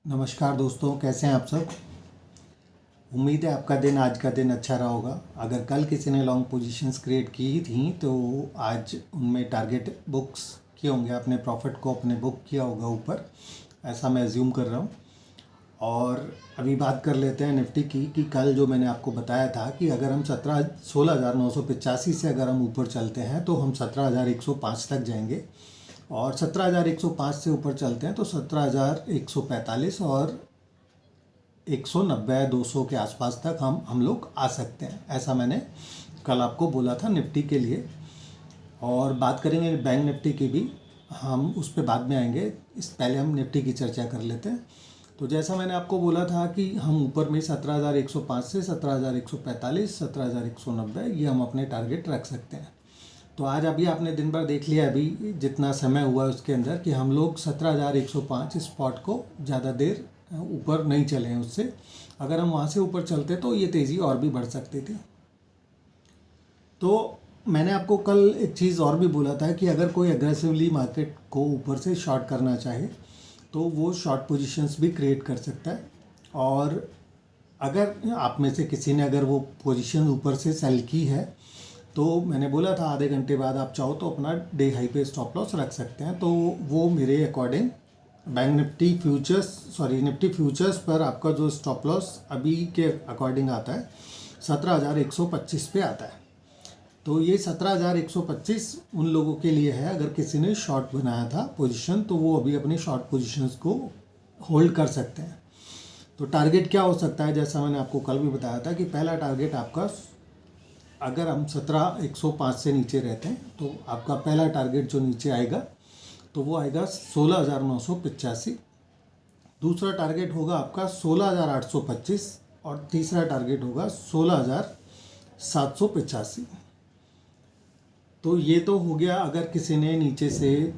नमस्कार दोस्तों, कैसे हैं आप सब। उम्मीद है आपका दिन आज का दिन अच्छा रहा होगा। अगर कल किसी ने लॉन्ग पोजीशंस क्रिएट की थी तो आज उनमें टारगेट बुक्स किए होंगे, अपने प्रॉफिट को अपने बुक किया होगा ऊपर, ऐसा मैं एज्यूम कर रहा हूँ। और अभी बात कर लेते हैं निफ्टी की कि कल जो मैंने आपको बताया था कि अगर हम 16,985 से अगर हम ऊपर चलते हैं तो हम 17,105 तक जाएंगे, और 17,105 से ऊपर चलते हैं तो 17,145 और 190 200 के आसपास तक हम लोग आ सकते हैं, ऐसा मैंने कल आपको बोला था निफ्टी के लिए। और बात करेंगे बैंक निफ्टी की भी, हम उस पर बाद में आएंगे, इस पहले हम निफ्टी की चर्चा कर लेते हैं। तो जैसा मैंने आपको बोला था कि हम ऊपर में 17,105 से 17,145 17,190 ये हम अपने टारगेट रख सकते हैं। तो आज अभी आपने दिन भर देख लिया, अभी जितना समय हुआ उसके अंदर, कि हम लोग 17,105 स्पॉट को ज़्यादा देर ऊपर नहीं चले हैं उससे। अगर हम वहाँ से ऊपर चलते तो ये तेज़ी और भी बढ़ सकती थी। तो मैंने आपको कल एक चीज़ और भी बोला था कि अगर कोई एग्रेसिवली मार्केट को ऊपर से शॉर्ट करना चाहे तो वो शॉर्ट पोजीशंस भी क्रिएट कर सकता है। और अगर आप में से किसी ने अगर वो पोजीशन ऊपर से सेल की है तो मैंने बोला था आधे घंटे बाद आप चाहो तो अपना डे हाई पे स्टॉप लॉस रख सकते हैं। तो वो मेरे अकॉर्डिंग बैंक निफ्टी फ्यूचर्स पर आपका जो स्टॉप लॉस अभी के अकॉर्डिंग आता है 17,125 पे आता है। तो ये 17,125 उन लोगों के लिए है, अगर किसी ने शॉर्ट बनाया था पोजीशन तो वो अभी अपनी शॉर्ट पोजीशंस को होल्ड कर सकते हैं। तो टारगेट क्या हो सकता है, जैसा मैंने आपको कल भी बताया था कि पहला टारगेट आपका, अगर हम 17,105 से नीचे रहते हैं तो आपका पहला टारगेट जो नीचे आएगा तो वो आएगा 16,985। दूसरा टारगेट होगा आपका 16,825 और तीसरा टारगेट होगा 16,785। तो ये तो हो गया अगर किसी ने नीचे से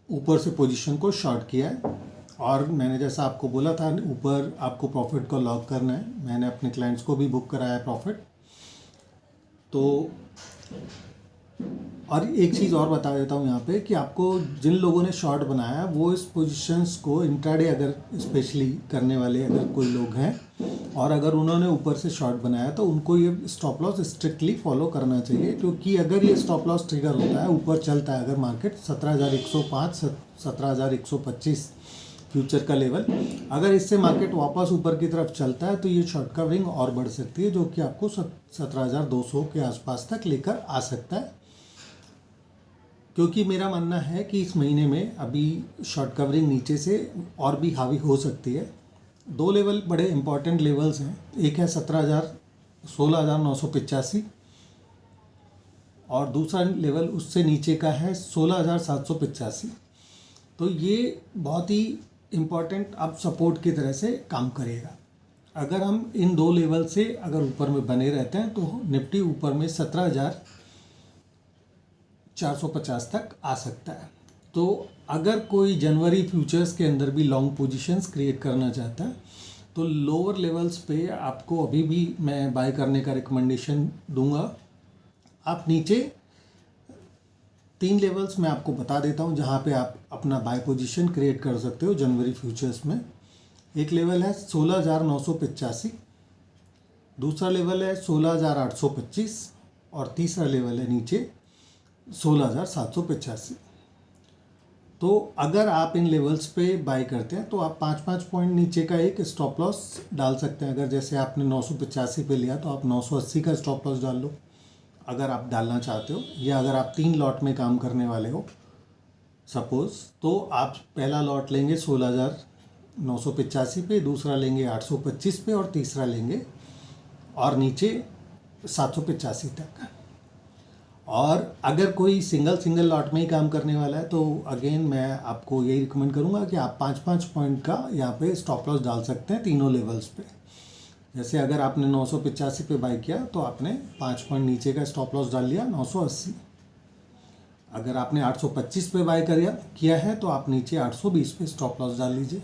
ऊपर से पोजीशन को शॉर्ट किया है। और मैंने जैसा आपको बोला था ऊपर आपको प्रॉफिट को लॉक करना है, मैंने अपने क्लाइंट्स को भी बुक कराया है प्रॉफिट। तो और एक चीज़ और बता देता हूँ यहाँ पे कि आपको जिन लोगों ने शॉर्ट बनाया वो इस पोजीशंस को इंट्राडे अगर स्पेशली करने वाले अगर कोई लोग हैं और अगर उन्होंने ऊपर से शॉर्ट बनाया तो उनको ये स्टॉप लॉस स्ट्रिक्टली फॉलो करना चाहिए। क्योंकि अगर ये स्टॉप लॉस ट्रिगर होता है, ऊपर चलता है अगर मार्केट 17,105 17,125 फ्यूचर का लेवल, अगर इससे मार्केट वापस ऊपर की तरफ चलता है तो ये शॉर्ट कवरिंग और बढ़ सकती है, जो कि आपको 17,200 के आसपास तक लेकर आ सकता है। क्योंकि मेरा मानना है कि इस महीने में अभी शॉर्ट कवरिंग नीचे से और भी हावी हो सकती है। दो लेवल बड़े इंपॉर्टेंट लेवल्स हैं, एक है 16,985 और दूसरा लेवल उससे नीचे का है 16,785। तो ये बहुत ही इम्पॉर्टेंट अब सपोर्ट की तरह से काम करेगा। अगर हम इन दो लेवल से अगर ऊपर में बने रहते हैं तो निफ्टी ऊपर में 17,450 तक आ सकता है। तो अगर कोई जनवरी फ्यूचर्स के अंदर भी लॉन्ग पोजीशंस क्रिएट करना चाहता है तो लोअर लेवल्स पे आपको अभी भी मैं बाय करने का रिकमेंडेशन दूंगा। आप नीचे 3 लेवल्स मैं आपको बता देता हूं जहां पे आप अपना बाय पोजीशन क्रिएट कर सकते हो जनवरी फ्यूचर्स में। एक लेवल है 16,985, दूसरा लेवल है 16,825 और तीसरा लेवल है नीचे 16,785। तो अगर आप इन लेवल्स पे बाय करते हैं तो आप 5-5 पॉइंट नीचे का एक स्टॉप लॉस डाल सकते हैं। अगर जैसे आपने 985 पे लिया तो आप 980 का स्टॉप लॉस डाल लो अगर आप डालना चाहते हो, या अगर आप 3 लॉट में काम करने वाले हो सपोज़, तो आप पहला लॉट लेंगे 16,985 पे, दूसरा लेंगे 825 पे और तीसरा लेंगे और नीचे 785 तक। और अगर कोई सिंगल लॉट में ही काम करने वाला है तो अगेन मैं आपको यही रिकमेंड करूंगा कि आप 5-5 पॉइंट का यहाँ पे स्टॉप लॉस डाल सकते हैं तीनों लेवल्स पे। जैसे अगर आपने 985 पे बाय किया तो आपने 5 पॉइंट नीचे का स्टॉप लॉस डाल लिया 980। अगर आपने 825 पे बाय किया है तो आप नीचे 820 पे स्टॉप लॉस डाल लीजिए।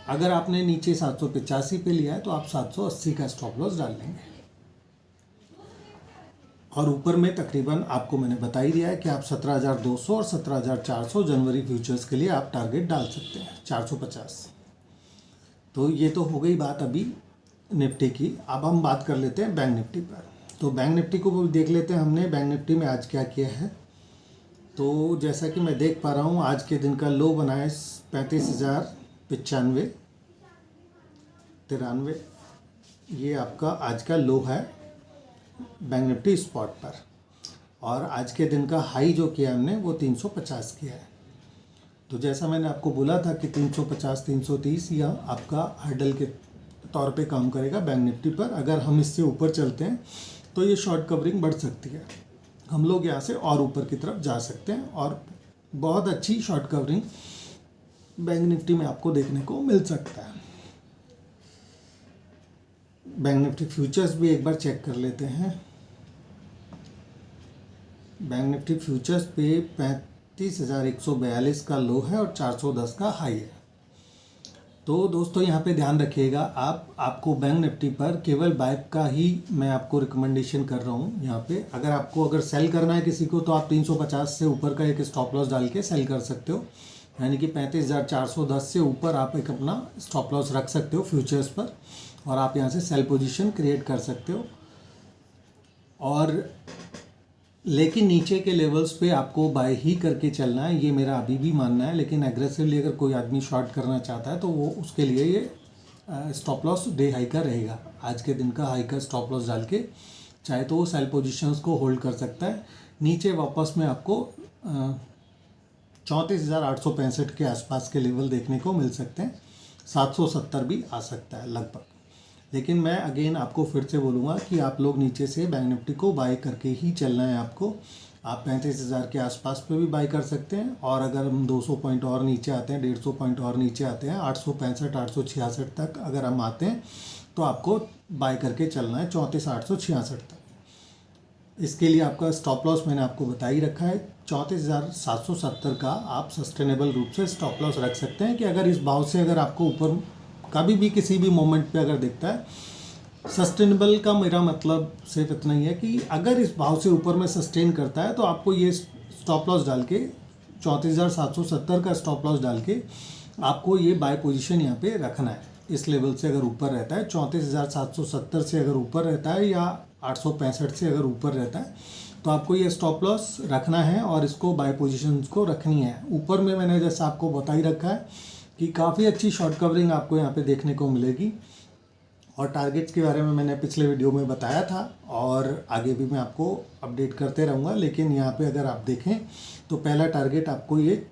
अगर आपने नीचे 785 पे लिया है तो आप 780 का स्टॉप लॉस डाल लेंगे। और ऊपर में तकरीबन आपको मैंने बता ही दिया है कि आप 17,200 और 17,400 जनवरी फ्यूचर्स के लिए आप टारगेट डाल सकते हैं, 450। तो ये तो हो गई बात अभी निफ्टी की। अब हम बात कर लेते हैं बैंक निफ्टी पर। तो बैंक निफ्टी को भी देख लेते हैं हमने बैंक निफ्टी में आज क्या किया है। तो जैसा कि मैं देख पा रहा हूँ आज के दिन का लो बना है 35,095 ये आपका आज का लो है बैंक निफ्टी स्पॉट पर। और आज के दिन का हाई जो किया हमने वो 350 किया है। तो जैसा मैंने आपको बोला था कि 350 330 यह आपका हर्डल के तौर पे काम करेगा बैंक निफ्टी पर। अगर हम इससे ऊपर चलते हैं तो ये शॉर्ट कवरिंग बढ़ सकती है, हम लोग यहाँ से और ऊपर की तरफ जा सकते हैं और बहुत अच्छी शॉर्ट कवरिंग बैंक निफ्टी में आपको देखने को मिल सकता है। बैंक निफ्टी फ्यूचर्स भी एक बार चेक कर लेते हैं। बैंक निफ्टी फ्यूचर्स पे 35,142 का लो है और 410 का हाई है। तो दोस्तों यहाँ पे ध्यान रखिएगा, आपको बैंक निफ्टी पर केवल बाय का ही मैं आपको रिकमेंडेशन कर रहा हूँ। यहाँ पे अगर सेल करना है किसी को तो आप 350 से ऊपर का एक स्टॉप लॉस डाल के सेल कर सकते हो, यानी कि 35,410 से ऊपर आप एक अपना स्टॉप लॉस रख सकते हो फ्यूचर्स पर और आप यहाँ से सेल पोजीशन क्रिएट कर सकते हो। और लेकिन नीचे के लेवल्स पे आपको बाय ही करके चलना है, ये मेरा अभी भी मानना है। लेकिन एग्रेसिवली अगर कोई आदमी शॉर्ट करना चाहता है तो वो उसके लिए ये स्टॉप लॉस डे हाई का रहेगा। आज के दिन का हाई का स्टॉप लॉस डाल के चाहे तो वो सेल पोजीशंस को होल्ड कर सकता है। नीचे वापस में आपको 34,865 के आसपास के लेवल देखने को मिल सकते हैं, 770 भी आ सकता है लगभग। लेकिन मैं अगेन आपको फिर से बोलूँगा कि आप लोग नीचे से बैंक निफ्टी को बाय करके ही चलना है आपको। आप 35,000 के आसपास पे भी बाय कर सकते हैं और अगर हम 200 पॉइंट और नीचे आते हैं, 150 पॉइंट और नीचे आते हैं, 865 866 तक अगर हम आते हैं तो आपको बाय करके चलना है 34,866 तक। इसके लिए आपका स्टॉप लॉस मैंने आपको बता ही रखा है, 34,770 का आप सस्टेनेबल रूप से स्टॉप लॉस रख सकते हैं कि अगर इस भाव से अगर आपको ऊपर कभी भी किसी भी मोमेंट पे अगर दिखता है, सस्टेनेबल का मेरा मतलब सिर्फ इतना ही है कि अगर इस भाव से ऊपर में सस्टेन करता है तो आपको ये स्टॉप लॉस डाल के 34,770 का स्टॉप लॉस डाल के आपको ये बाय पोजीशन यहाँ पे रखना है। इस लेवल से अगर ऊपर रहता है, 34,770 से अगर ऊपर रहता है या 865 से अगर ऊपर रहता है तो आपको ये स्टॉप लॉस रखना है और इसको बाय पोजीशन को रखनी है। ऊपर में मैंने जैसा आपको बता ही रखा है कि काफ़ी अच्छी शॉर्ट कवरिंग आपको यहाँ पे देखने को मिलेगी। और टारगेट्स के बारे में मैंने पिछले वीडियो में बताया था और आगे भी मैं आपको अपडेट करते रहूँगा। लेकिन यहाँ पे अगर आप देखें तो पहला टारगेट आपको ये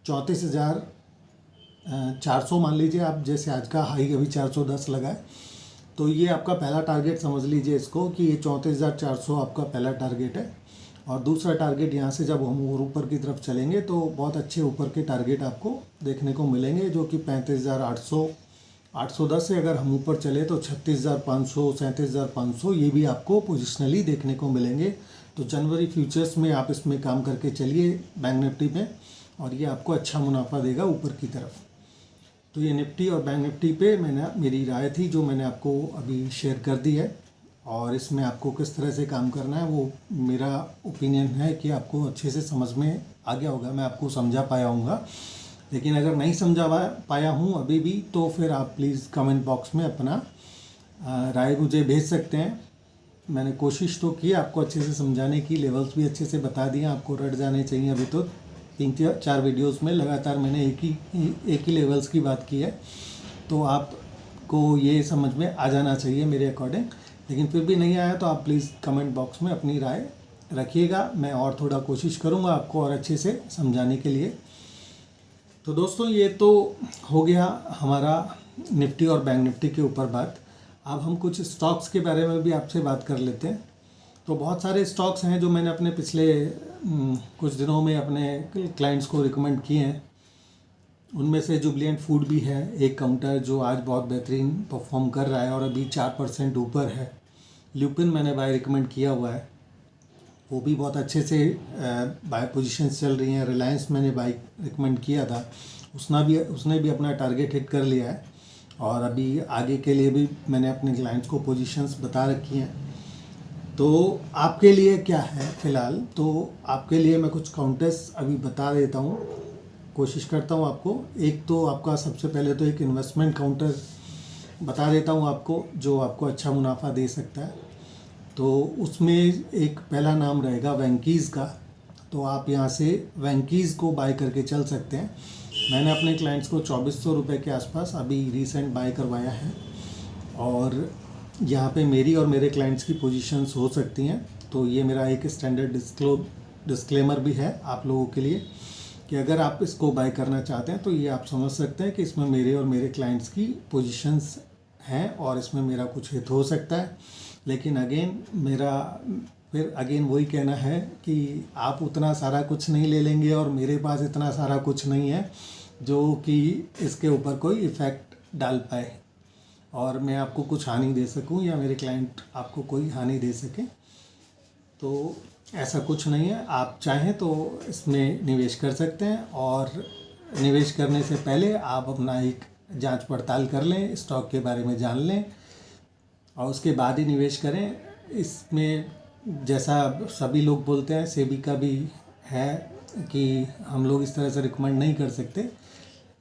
34,400 मान लीजिए आप, जैसे आज का हाई अभी 410 लगा है तो ये आपका पहला टारगेट समझ लीजिए इसको कि ये 34,400 आपका पहला टारगेट है। और दूसरा टारगेट यहाँ से जब हम और ऊपर की तरफ चलेंगे तो बहुत अच्छे ऊपर के टारगेट आपको देखने को मिलेंगे, जो कि 35,800 810 से अगर हम ऊपर चले तो 36,500 37,500 ये भी आपको पोजिशनली देखने को मिलेंगे। तो जनवरी फ्यूचर्स में आप इसमें काम करके चलिए बैंक निफ्टी में और ये आपको अच्छा मुनाफा देगा ऊपर की तरफ। तो ये निफ्टी और बैंक निफ्टी पे मेरी राय थी जो मैंने आपको अभी शेयर कर दी है। और इसमें आपको किस तरह से काम करना है वो मेरा ओपिनियन है कि आपको अच्छे से समझ में आ गया होगा, मैं आपको समझा पाया हूँगा। लेकिन अगर नहीं समझा पाया हूँ अभी भी तो फिर आप प्लीज़ कमेंट बॉक्स में अपना राय मुझे भेज सकते हैं। मैंने कोशिश तो की आपको अच्छे से समझाने की, लेवल्स भी अच्छे से बता दिए, आपको रट जाने चाहिए। अभी तो 3-4 वीडियोस में लगातार मैंने एक ही लेवल्स की बात की है, तो आपको ये समझ में आ जाना चाहिए मेरे अकॉर्डिंग। लेकिन फिर भी नहीं आया तो आप प्लीज़ कमेंट बॉक्स में अपनी राय रखिएगा, मैं और थोड़ा कोशिश करूँगा आपको और अच्छे से समझाने के लिए। तो दोस्तों ये तो हो गया हमारा निफ्टी और बैंक निफ्टी के ऊपर बात। अब हम कुछ स्टॉक्स के बारे में भी आपसे बात कर लेते हैं। तो बहुत सारे स्टॉक्स हैं जो मैंने अपने पिछले कुछ दिनों में अपने क्लाइंट्स को रिकमेंड किए हैं। उनमें से जुबिलेंट फूड भी है एक काउंटर जो आज बहुत बेहतरीन परफॉर्म कर रहा है और अभी 4% ऊपर है। ल्यूपिन मैंने बाय रिकमेंड किया हुआ है, वो भी बहुत अच्छे से बाय पोजीशंस चल रही हैं। रिलायंस मैंने बाय रिकमेंड किया था, उसने भी अपना टारगेट हिट कर लिया है और अभी आगे के लिए भी मैंने अपने क्लाइंट्स को पोजीशंस बता रखी हैं। तो आपके लिए क्या है फ़िलहाल, तो आपके लिए मैं कुछ काउंटर्स अभी बता देता हूँ, कोशिश करता हूँ आपको। एक तो आपका सबसे पहले तो एक इन्वेस्टमेंट काउंटर बता देता हूँ आपको, जो आपको अच्छा मुनाफा दे सकता है। तो उसमें एक पहला नाम रहेगा वेंकीज़ का। तो आप यहाँ से वेंकीज़ को बाय करके चल सकते हैं। मैंने अपने क्लाइंट्स को 2400 रुपये के आसपास अभी रिसेंट बाय करवाया है, और यहाँ पे मेरी और मेरे क्लाइंट्स की पोजीशंस हो सकती हैं। तो ये मेरा एक स्टैंडर्ड डिस्क्लेमर भी है आप लोगों के लिए कि अगर आप इसको बाय करना चाहते हैं तो ये आप समझ सकते हैं कि इसमें मेरे और मेरे क्लाइंट्स की पोजीशंस हैं और इसमें मेरा कुछ हित हो सकता है। लेकिन अगेन मेरा फिर अगेन वही कहना है कि आप उतना सारा कुछ नहीं ले लेंगे और मेरे पास इतना सारा कुछ नहीं है जो कि इसके ऊपर कोई इफ़ेक्ट डाल पाए और मैं आपको कुछ हानि दे सकूं या मेरे क्लाइंट आपको कोई हानि दे सके। तो ऐसा कुछ नहीं है। आप चाहें तो इसमें निवेश कर सकते हैं, और निवेश करने से पहले आप अपना एक जांच पड़ताल कर लें, स्टॉक के बारे में जान लें और उसके बाद ही निवेश करें। इसमें जैसा सभी लोग बोलते हैं, सेबी का भी है कि हम लोग इस तरह से रिकमेंड नहीं कर सकते,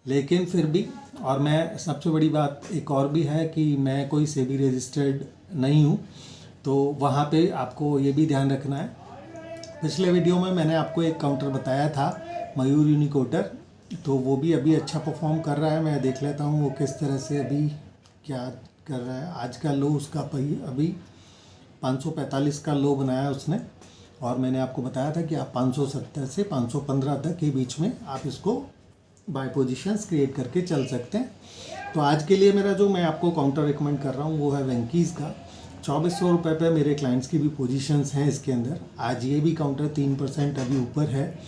लेकिन फिर भी, और मैं सबसे बड़ी बात एक और भी है कि मैं कोई सेबी रजिस्टर्ड नहीं हूँ, तो वहाँ पे आपको ये भी ध्यान रखना है। पिछले वीडियो में मैंने आपको एक काउंटर बताया था, मयूर यूनिकोटर, तो वो भी अभी अच्छा परफॉर्म कर रहा है। मैं देख लेता हूँ वो किस तरह से अभी क्या कर रहा है। आज का लो उसका अभी 545 का लो बनाया उसने, और मैंने आपको बताया था कि आप 570 से 515 तक के बीच में आप इसको बाय पोजीशंस क्रिएट करके चल सकते हैं। तो आज के लिए मेरा जो मैं आपको काउंटर रिकमेंड कर रहा हूँ वो है वेंकीज़ का। 2400 रुपये पे मेरे क्लाइंट्स की भी पोजीशंस हैं इसके अंदर। आज ये भी काउंटर 3% अभी ऊपर है,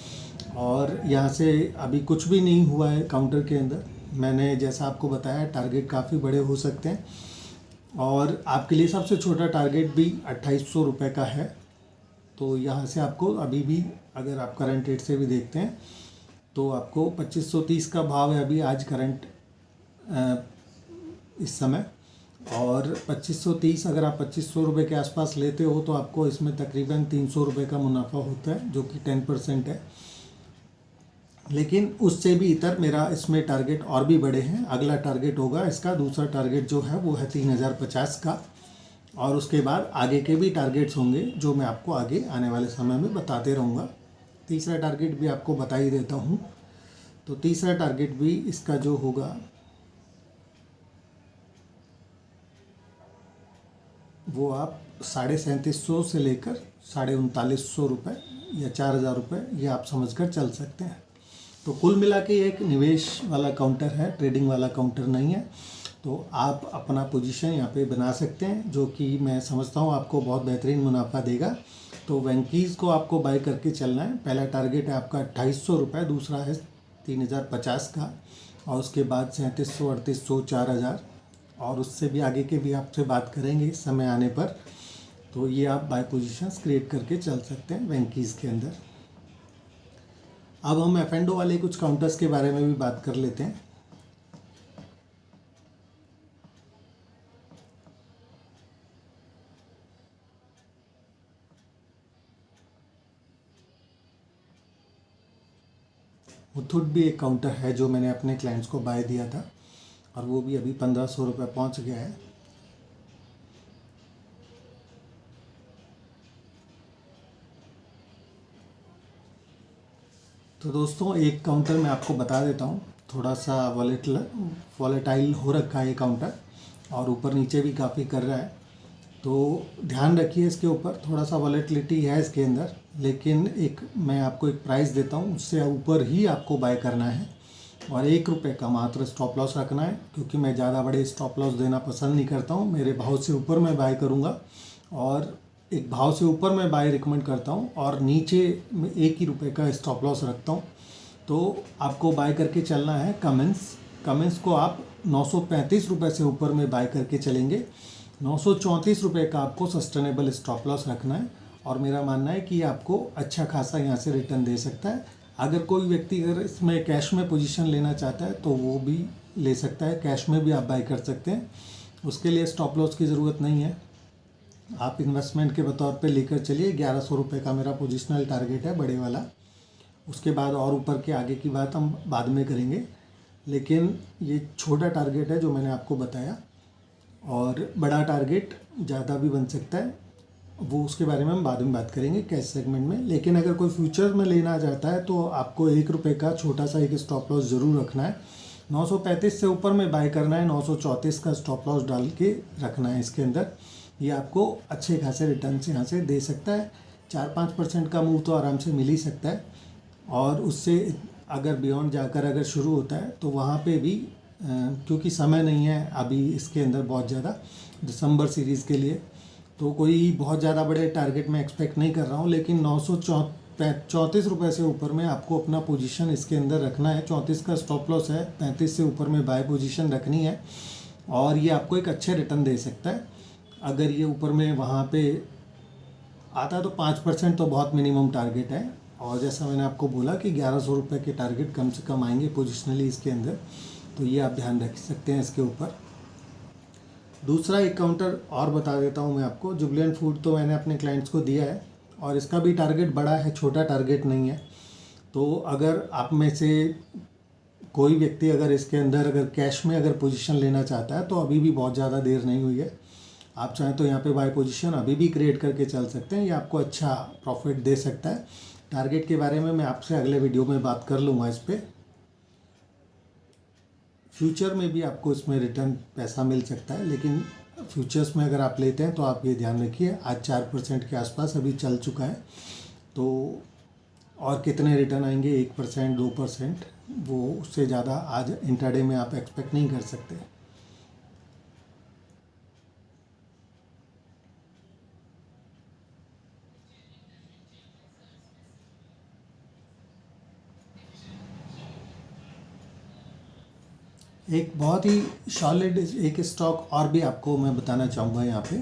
और यहाँ से अभी कुछ भी नहीं हुआ है काउंटर के अंदर। मैंने जैसा आपको बताया टारगेट काफ़ी बड़े हो सकते हैं, और आपके लिए सबसे छोटा टारगेट भी 2800 रुपये का है। तो यहाँ से आपको अभी भी, अगर आप करंट रेट से भी देखते हैं तो आपको 2530 का भाव है अभी आज करंट इस समय, और 2530 अगर आप 2500 रुपये के आसपास लेते हो तो आपको इसमें तकरीबन 300 रुपये का मुनाफा होता है, जो कि 10% है। लेकिन उससे भी इतर मेरा इसमें टारगेट और भी बड़े हैं। अगला टारगेट होगा इसका, दूसरा टारगेट जो है वो है 3050 का, और उसके बाद आगे के भी टारगेट्स होंगे जो मैं आपको आगे आने वाले समय में बताते रहूँगा। तीसरा टारगेट भी आपको बता ही देता हूँ। तो तीसरा टारगेट भी इसका जो होगा वो आप 3750 से लेकर 3950 रुपये या 4000 रुपये, ये आप समझकर चल सकते हैं। तो कुल मिला के एक निवेश वाला काउंटर है, ट्रेडिंग वाला काउंटर नहीं है। तो आप अपना पोजीशन यहाँ पे बना सकते हैं, जो कि मैं समझता हूँ आपको बहुत बेहतरीन मुनाफा देगा। तो वेंकीज़ को आपको बाय करके चलना है। पहला टारगेट है आपका 2800 रुपये, दूसरा है 3050 का, और उसके बाद 3700, 3800, 4000, और उससे भी आगे के भी आपसे बात करेंगे समय आने पर। तो ये आप बाय पोजीशंस क्रिएट करके चल सकते हैं वेंकीज़ के अंदर। अब हम एफ&ओ वाले कुछ काउंटर्स के बारे में भी बात कर लेते हैं। मुथूट भी एक काउंटर है जो मैंने अपने क्लाइंट्स को बाय दिया था, और वो भी अभी 1500 रुपये पहुँच गया है। तो दोस्तों एक काउंटर मैं आपको बता देता हूँ, थोड़ा सा वॉलेटाइल हो रखा है ये काउंटर, और ऊपर नीचे भी काफ़ी कर रहा है। तो ध्यान रखिए इसके ऊपर, थोड़ा सा वॉलेटिलिटी है इसके अंदर, लेकिन एक मैं आपको एक प्राइस देता हूँ, उससे ऊपर ही आपको बाय करना है, और 1 रुपये का मात्र स्टॉप लॉस रखना है, क्योंकि मैं ज़्यादा बड़े स्टॉप लॉस देना पसंद नहीं करता हूँ। मेरे भाव से ऊपर मैं बाय करूँगा, और एक भाव से ऊपर मैं बाय रिकमेंड करता हूँ, और नीचे मैं 1 ही रुपये का स्टॉप लॉस रखता हूँ। तो आपको बाय करके चलना है कमेंस को आप 935 रुपये से ऊपर में बाय करके चलेंगे। 934 रुपये का आपको सस्टेनेबल स्टॉप लॉस रखना है, और मेरा मानना है कि आपको अच्छा खासा यहाँ से रिटर्न दे सकता है। अगर कोई व्यक्ति अगर इसमें कैश में पोजीशन लेना चाहता है तो वो भी ले सकता है, कैश में भी आप बाय कर सकते हैं, उसके लिए स्टॉप लॉस की ज़रूरत नहीं है। आप इन्वेस्टमेंट के बतौर पे लेकर चलिए। 1100 रुपये का मेरा पोजिशनल टारगेट है बड़े वाला। उसके बाद और ऊपर के आगे की बात हम बाद में करेंगे, लेकिन ये छोटा टारगेट है जो मैंने आपको बताया, और बड़ा टारगेट ज़्यादा भी बन सकता है, वो उसके बारे में हम बाद में बात करेंगे कैश सेगमेंट में। लेकिन अगर कोई फ्यूचर में लेना चाहता है तो आपको 1 रुपये का छोटा सा एक स्टॉप लॉस ज़रूर रखना है। 935 से ऊपर में बाय करना है, 934 का स्टॉप लॉस डाल के रखना है इसके अंदर। ये आपको अच्छे खासे रिटर्न से यहाँ से दे सकता है। 4-5% का मूव तो आराम से मिल ही सकता है, और उससे अगर बियॉन्ड जाकर अगर शुरू होता है तो वहाँ पे भी क्योंकि समय नहीं है अभी इसके अंदर बहुत ज़्यादा दिसंबर सीरीज़ के लिए, तो कोई बहुत ज़्यादा बड़े टारगेट मैं एक्सपेक्ट नहीं कर रहा हूँ। लेकिन 934 रुपये से ऊपर में आपको अपना पोजीशन इसके अंदर रखना है। 34 का स्टॉप लॉस है, 35 से ऊपर में बाय पोजीशन रखनी है, और ये आपको एक अच्छे रिटर्न दे सकता है। अगर ये ऊपर में वहाँ पे आता है तो 5% तो बहुत मिनिमम टारगेट है, और जैसा मैंने आपको बोला कि 1100 रुपये के टारगेट कम से कम आएंगे पोजिशनली इसके अंदर, तो ये आप ध्यान रख सकते हैं इसके ऊपर। दूसरा एक काउंटर और बता देता हूँ मैं आपको। जुबिलेंट फूड तो मैंने अपने क्लाइंट्स को दिया है, और इसका भी टारगेट बड़ा है, छोटा टारगेट नहीं है। तो अगर आप में से कोई व्यक्ति अगर इसके अंदर अगर कैश में अगर पोजीशन लेना चाहता है तो अभी भी बहुत ज़्यादा देर नहीं हुई है। आप चाहें तो यहाँ पे बाय पोजीशन अभी भी क्रिएट करके चल सकते हैं, ये आपको अच्छा प्रॉफिट दे सकता है। टारगेट के बारे में मैं आपसे अगले वीडियो में बात कर लूँगा इस पर। फ्यूचर में भी आपको इसमें रिटर्न पैसा मिल सकता है, लेकिन फ्यूचर्स में अगर आप लेते हैं तो आप ये ध्यान रखिए आज 4% के आसपास अभी चल चुका है, तो और कितने रिटर्न आएंगे 1% 2%, वो उससे ज़्यादा आज इंट्राडे में आप एक्सपेक्ट नहीं कर सकते। एक बहुत ही सॉलिड एक स्टॉक और भी आपको मैं बताना चाहूँगा यहाँ पे।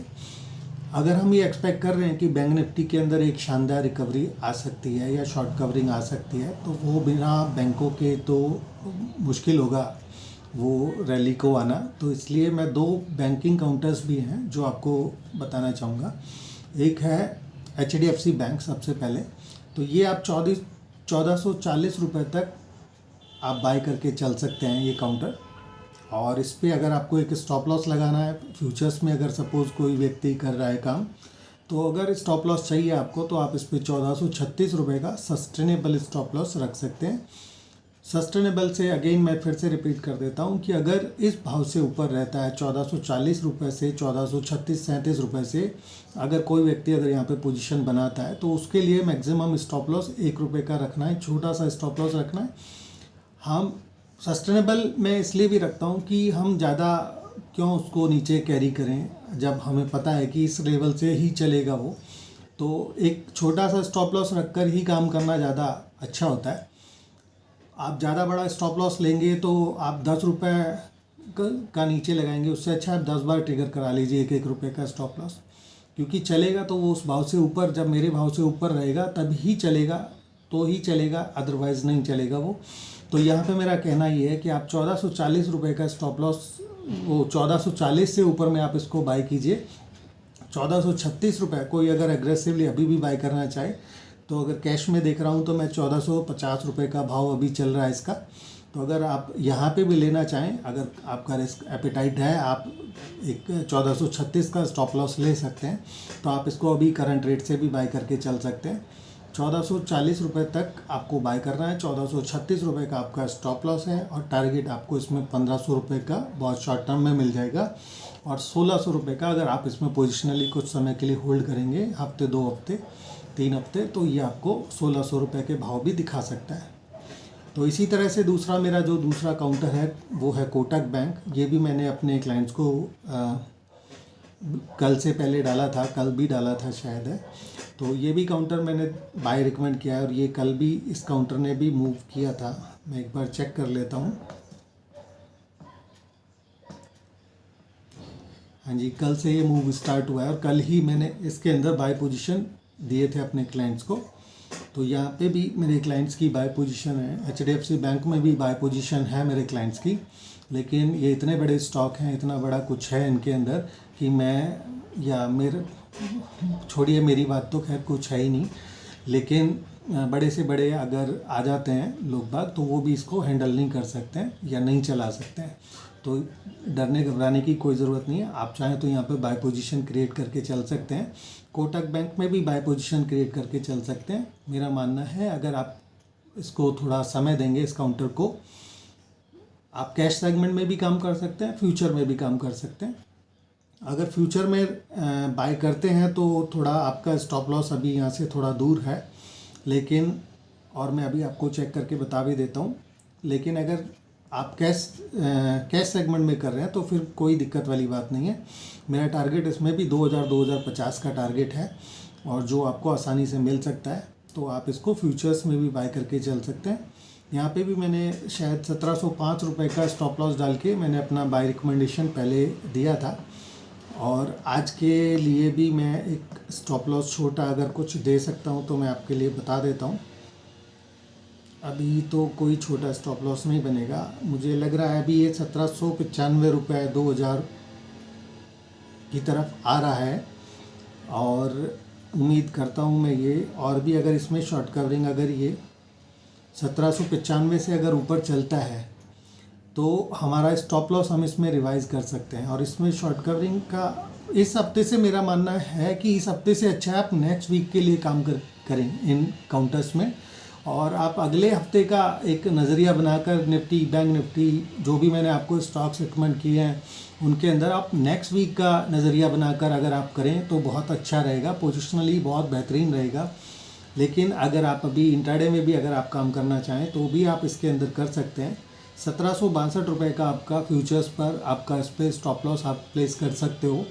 अगर हम ये एक्सपेक्ट कर रहे हैं कि बैंक निफ्टी के अंदर एक शानदार रिकवरी आ सकती है या शॉर्ट कवरिंग आ सकती है, तो वो बिना बैंकों के तो मुश्किल होगा वो रैली को आना। तो इसलिए मैं 2 बैंकिंग काउंटर्स भी हैं जो आपको बताना चाहूँगा। एक है HDFC बैंक सबसे पहले, तो ये आप 1440 रुपये तक आप बाय करके चल सकते हैं ये काउंटर। और इस पर अगर आपको एक स्टॉप लॉस लगाना है फ्यूचर्स में, अगर सपोज़ कोई व्यक्ति कर रहा है काम, तो अगर स्टॉप लॉस चाहिए आपको तो आप इस पर 1436 रुपये का सस्टेनेबल स्टॉप लॉस रख सकते हैं। सस्टेनेबल से अगेन मैं फिर से रिपीट कर देता हूँ कि अगर इस भाव से ऊपर रहता है 1440 रुपये से 1436-37 रुपये से, अगर कोई व्यक्ति अगर यहाँ पे पोजीशन बनाता है तो उसके लिए मैक्सिमम स्टॉप लॉस 1 रुपये का रखना है, छोटा सा स्टॉप लॉस रखना है। हम सस्टेनेबल मैं इसलिए भी रखता हूँ कि हम ज़्यादा क्यों उसको नीचे कैरी करें जब हमें पता है कि इस लेवल से ही चलेगा वो। तो एक छोटा सा स्टॉप लॉस रखकर ही काम करना ज़्यादा अच्छा होता है। आप ज़्यादा बड़ा स्टॉप लॉस लेंगे तो आप 10 रुपये का नीचे लगाएंगे, उससे अच्छा आप 10 बार ट्रिगर करा लीजिए 1-1 रुपये का स्टॉप लॉस, क्योंकि चलेगा तो वो उस भाव से ऊपर, जब मेरे भाव से ऊपर रहेगा तब ही चलेगा, तो ही चलेगा, अदरवाइज़ नहीं चलेगा वो। तो यहाँ पे मेरा कहना ये है कि आप 1440 रुपये का स्टॉप लॉस, वो 1440 से ऊपर में आप इसको बाय कीजिए। 1436 रुपये कोई अगर एग्रेसिवली अभी भी बाय करना चाहे तो, अगर कैश में देख रहा हूँ तो मैं 1450 रुपये का भाव अभी चल रहा है इसका। तो अगर आप यहाँ पे भी लेना चाहें, अगर आपका रिस्क एपेटाइट है, आप एक 1436 का स्टॉप लॉस ले सकते हैं, तो आप इसको अभी करंट रेट से भी बाय करके चल सकते हैं। 1440 रुपये तक आपको बाय करना है, 1436 रुपये का आपका स्टॉप लॉस है, और टारगेट आपको इसमें 1500 रुपये का बहुत शॉर्ट टर्म में मिल जाएगा, और 1600 रुपये का अगर आप इसमें पोजिशनली कुछ समय के लिए होल्ड करेंगे, हफ्ते 2 हफ्ते 3 हफ्ते, तो ये आपको 1600 रुपये के भाव भी दिखा सकता है। तो इसी तरह से दूसरा मेरा जो दूसरा काउंटर है वो है कोटक बैंक। ये भी मैंने अपने क्लाइंट्स को कल से पहले डाला था, कल भी डाला था शायद है। तो ये भी काउंटर मैंने बाय रिकमेंड किया है, और ये कल भी इस काउंटर ने भी मूव किया था। मैं एक बार चेक कर लेता हूँ। हाँ जी, कल से ये मूव स्टार्ट हुआ है, और कल ही मैंने इसके अंदर बाय पोजीशन दिए थे अपने क्लाइंट्स को। तो यहाँ पे भी मेरे क्लाइंट्स की बाय पोजीशन है, HDFC बैंक में भी बाय पोजीशन है मेरे क्लाइंट्स की। लेकिन ये इतने बड़े स्टॉक हैं, इतना बड़ा कुछ है इनके अंदर कि मैं या छोड़िए, मेरी बात तो खैर कुछ है ही नहीं, लेकिन बड़े से बड़े अगर आ जाते हैं लोग बाग तो वो भी इसको हैंडल नहीं कर सकते हैं या नहीं चला सकते हैं। तो डरने घबराने की कोई ज़रूरत नहीं है। आप चाहें तो यहाँ पे बाय पोजीशन क्रिएट करके चल सकते हैं। कोटक बैंक में भी बाय पोजीशन क्रिएट करके चल सकते हैं। मेरा मानना है अगर आप इसको थोड़ा समय देंगे इस काउंटर को, आप कैश सेगमेंट में भी काम कर सकते हैं, फ्यूचर में भी काम कर सकते हैं। अगर फ्यूचर में बाय करते हैं तो थोड़ा आपका स्टॉप लॉस अभी यहाँ से थोड़ा दूर है, लेकिन और मैं अभी आपको चेक करके बता भी देता हूँ। लेकिन अगर आप कैश सेगमेंट में कर रहे हैं तो फिर कोई दिक्कत वाली बात नहीं है। मेरा टारगेट इसमें भी 2050 का टारगेट है और जो आपको आसानी से मिल सकता है, तो आप इसको फ्यूचर्स में भी बाय करके चल सकते हैं। यहाँ पे भी मैंने शायद 1705 रुपये का स्टॉप लॉस डाल के मैंने अपना बाय रिकमेंडेशन पहले दिया था, और आज के लिए भी मैं एक स्टॉप लॉस छोटा अगर कुछ दे सकता हूँ तो मैं आपके लिए बता देता हूँ। अभी तो कोई छोटा स्टॉप लॉस नहीं बनेगा, मुझे लग रहा है अभी ये 1795 रुपये 2000 की तरफ आ रहा है, और उम्मीद करता हूँ मैं ये और भी अगर इसमें शॉर्ट कवरिंग अगर ये 1795 से अगर ऊपर चलता है तो हमारा स्टॉप लॉस हम इसमें रिवाइज कर सकते हैं। और इसमें शॉर्ट कवरिंग का इस हफ्ते से मेरा मानना है कि इस हफ्ते से अच्छा है आप नेक्स्ट वीक के लिए काम करें इन काउंटर्स में, और आप अगले हफ्ते का एक नज़रिया बनाकर निफ्टी, बैंक निफ्टी, जो भी मैंने आपको स्टॉक्स रिकमेंड किए हैं उनके अंदर आप नेक्स्ट वीक का नज़रिया बनाकर अगर आप करें तो बहुत अच्छा रहेगा, पोजिशनली बहुत बेहतरीन रहेगा। लेकिन अगर आप अभी इंट्राडे में भी अगर आप काम करना चाहें तो भी आप इसके अंदर कर सकते हैं। 1762 रुपये का आपका फ्यूचर्स पर आपका इस पर स्टॉप लॉस आप प्लेस कर सकते हो,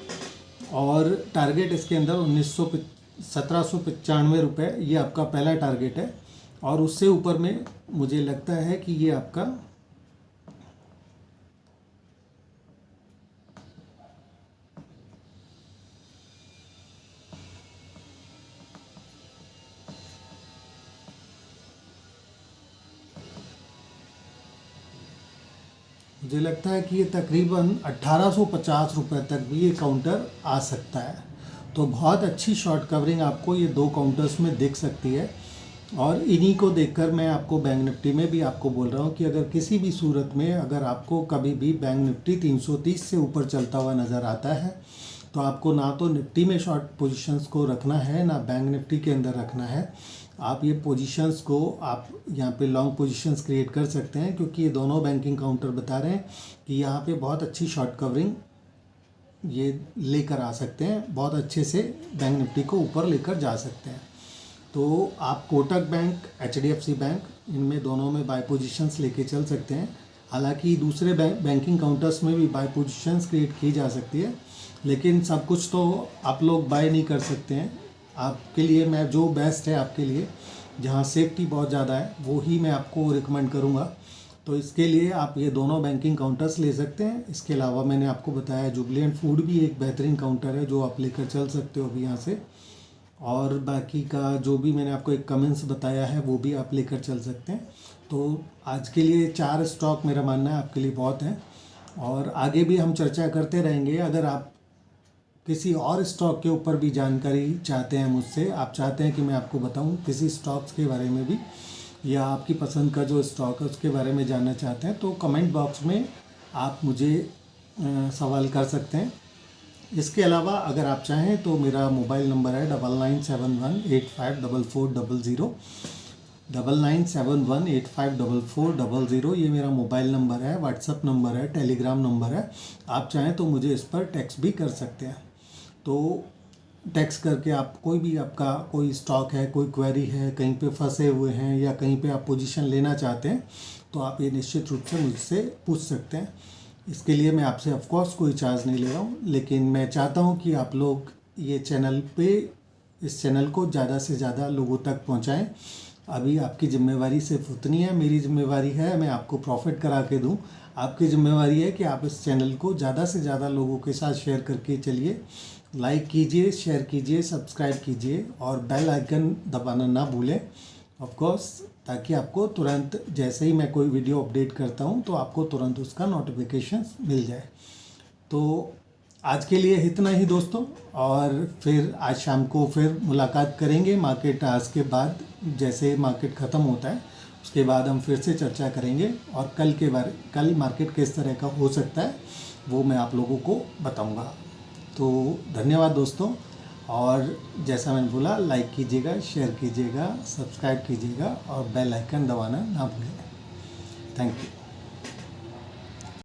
और टारगेट इसके अंदर 1795 रुपये ये आपका पहला टारगेट है, और उससे ऊपर में मुझे लगता है कि ये आपका मुझे लगता है कि ये तकरीबन 1850 रुपये तक भी ये काउंटर आ सकता है। तो बहुत अच्छी शॉर्ट कवरिंग आपको ये दो काउंटर्स में दिख सकती है, और इन्हीं को देखकर मैं आपको बैंक निफ्टी में भी आपको बोल रहा हूँ कि अगर किसी भी सूरत में अगर आपको कभी भी बैंक निफ्टी 330 से ऊपर चलता हुआ नज़र आता है तो आपको ना तो निफ्टी में शॉर्ट पोजीशंस को रखना है ना बैंक निफ्टी के अंदर रखना है। आप ये पोजीशंस को आप यहाँ पे लॉन्ग पोजीशंस क्रिएट कर सकते हैं, क्योंकि ये दोनों बैंकिंग काउंटर बता रहे हैं कि यहाँ पे बहुत अच्छी शॉर्ट कवरिंग ये लेकर आ सकते हैं, बहुत अच्छे से बैंक निफ्टी को ऊपर लेकर जा सकते हैं। तो आप कोटक बैंक, HDFC बैंक, इनमें दोनों में बाय पोजीशंस लेके चल सकते हैं। हालांकि दूसरे बैंकिंग काउंटर्स में भी बाय पोजीशंस क्रिएट की जा सकती है, लेकिन सब कुछ तो आप लोग बाय नहीं कर सकते हैं। आपके लिए मैं जो बेस्ट है आपके लिए, जहां सेफ्टी बहुत ज़्यादा है, वो ही मैं आपको रिकमेंड करूंगा। तो इसके लिए आप ये दोनों बैंकिंग काउंटर्स ले सकते हैं। इसके अलावा मैंने आपको बताया जुबलेंट फूड भी एक बेहतरीन काउंटर है जो आप लेकर चल सकते हो अभी यहाँ से, और बाकी का जो भी मैंने आपको एक कमेंट्स बताया है वो भी आप लेकर चल सकते हैं। तो आज के लिए 4 स्टॉक मेरा मानना है आपके लिए बहुत हैं, और आगे भी हम चर्चा करते रहेंगे। अगर आप किसी और स्टॉक के ऊपर भी जानकारी चाहते हैं मुझसे, आप चाहते हैं कि मैं आपको बताऊं किसी स्टॉक्स के बारे में भी, या आपकी पसंद का जो स्टॉक है उसके बारे में जानना चाहते हैं, तो कमेंट बॉक्स में आप मुझे सवाल कर सकते हैं। इसके अलावा अगर आप चाहें तो मेरा मोबाइल नंबर है 9971854400, 9971854400। ये मेरा मोबाइल नंबर है, व्हाट्सअप नंबर है, टेलीग्राम नंबर है। आप चाहें तो मुझे इस पर टेक्स्ट भी कर सकते हैं। तो टेक्स्ट करके आप कोई भी आपका कोई स्टॉक है, कोई क्वेरी है, कहीं पे फंसे हुए हैं या कहीं पे आप पोजीशन लेना चाहते हैं, तो आप ये निश्चित रूप से मुझसे पूछ सकते हैं। इसके लिए मैं आपसे ऑफकोर्स कोई चार्ज नहीं ले रहा हूँ, लेकिन मैं चाहता हूँ कि आप लोग ये चैनल पे इस चैनल को ज़्यादा से ज़्यादा लोगों तक पहुँचाएँ। अभी आपकी ज़िम्मेवारी सिर्फ उतनी है, मेरी ज़िम्मेवारी है मैं आपको प्रॉफिट करा के दूँ, आपकी ज़िम्मेवारी है कि आप इस चैनल को ज़्यादा से ज़्यादा लोगों के साथ शेयर करके चलिए। लाइक कीजिए, शेयर कीजिए, सब्सक्राइब कीजिए, और बेल आइकन दबाना ना भूलें ऑफ कोर्स, ताकि आपको तुरंत जैसे ही मैं कोई वीडियो अपडेट करता हूं तो आपको तुरंत उसका नोटिफिकेशन मिल जाए। तो आज के लिए इतना ही दोस्तों, और फिर आज शाम को फिर मुलाकात करेंगे मार्केट आज के बाद। जैसे मार्केट ख़त्म होता है उसके बाद हम फिर से चर्चा करेंगे, और कल मार्केट किस तरह का हो सकता है वो मैं आप लोगों को बताऊंगा। तो धन्यवाद दोस्तों, और जैसा मैंने बोला, लाइक कीजिएगा, शेयर कीजिएगा, सब्सक्राइब कीजिएगा और बेल आइकन दबाना ना भूलें। Thank you.